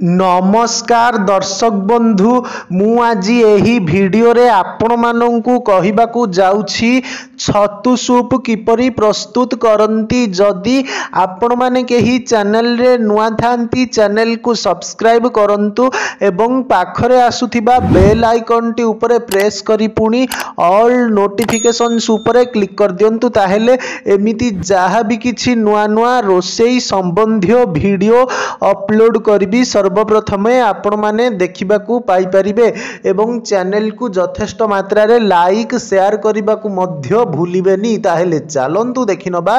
नमस्कार दर्शक बंधु मु आज यही वीडियो रे आपण माननकु कहिबाकू जाउछि छतु सूप किपरि प्रस्तुत करंती। जदि आपण माने केही चैनल रे नुआ थांती चैनल को सब्सक्राइब करंतु एवं पाखरे आसुथिबा बेल आइकन टी ऊपर प्रेस करी पुनी ऑल नोटिफिकेशंस ऊपर क्लिक कर दियंतु। ताहेले एमिति जहा भी किछि नुआ नुआ रोसेई संबंधी वीडियो अपलोड करबी सर्वप्रथमे आपण माने देखिबाकू पाई परिबे एवं चैनल को यथेष्ट मात्रा रे लाइक शेयर करबाकू मध्य भूलिबेनी। ताहेले चलंतु देखिनबा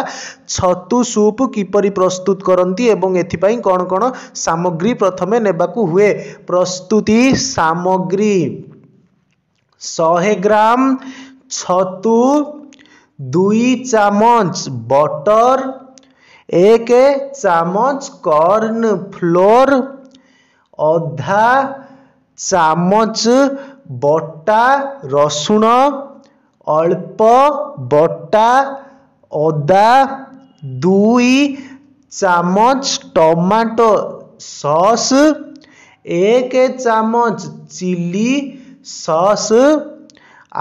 छतु सूप किपरि प्रस्तुत करंती एवं एथिपाई कोन कोन सामग्री प्रथमे नेबाकू हुए। प्रस्तुति सामग्री 100 ग्राम छतु, 2 चामच बटर, 1 चामच कॉर्न फ्लोर, आधा चामच बटा रसुण, अल्प बटा अदा, 2 चामच टमाटो सॉस, 1 चामच चिली सॉस,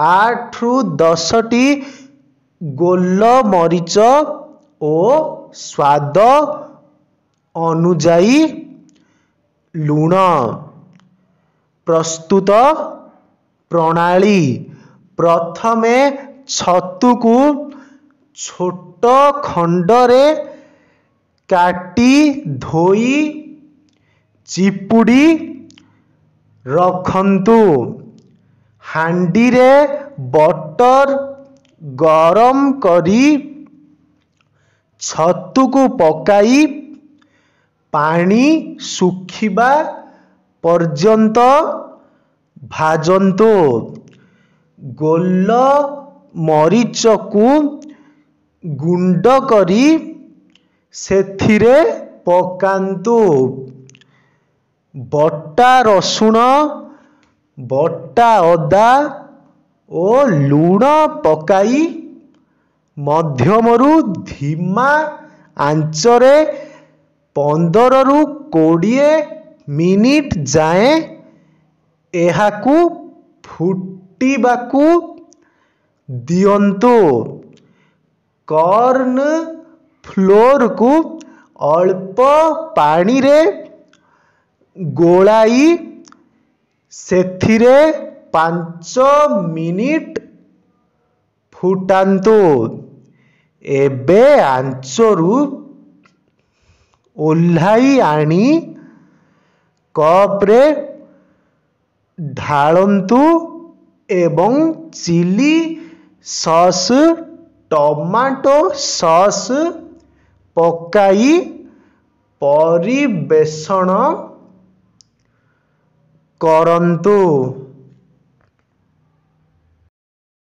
8 रु 10 टी गोल मरीच ओ स्वाद अनुजाई लूण। प्रस्तुत प्रणाली प्रथमे छतु को छोट खंडरे काटी धोई चिपुड़ी रखंतु। हांडी रे बटर गरम करी छतु को पकाई पानी सुखिबा पर्यंत भाजंतु। गोल मरीच को गुंड करी सेथिरे पकांतु। बटा रसुण, बटा अदा ओ लूण पकाई मध्यमरु धीमा आंचरे 15 रु 20 मिनिट जाए एहाकू फुटिबाकू दियंतु। कॉर्न फ्लोर को अल्प पानी रे गोलाई सेथिरे 5 मिनिट फुटांतु। एबे आंचरू ओल्हाई आनी कप रे ढालंतु एवं चिली सॉस टमाटो सॉस पकाई परिवेषण करंतु।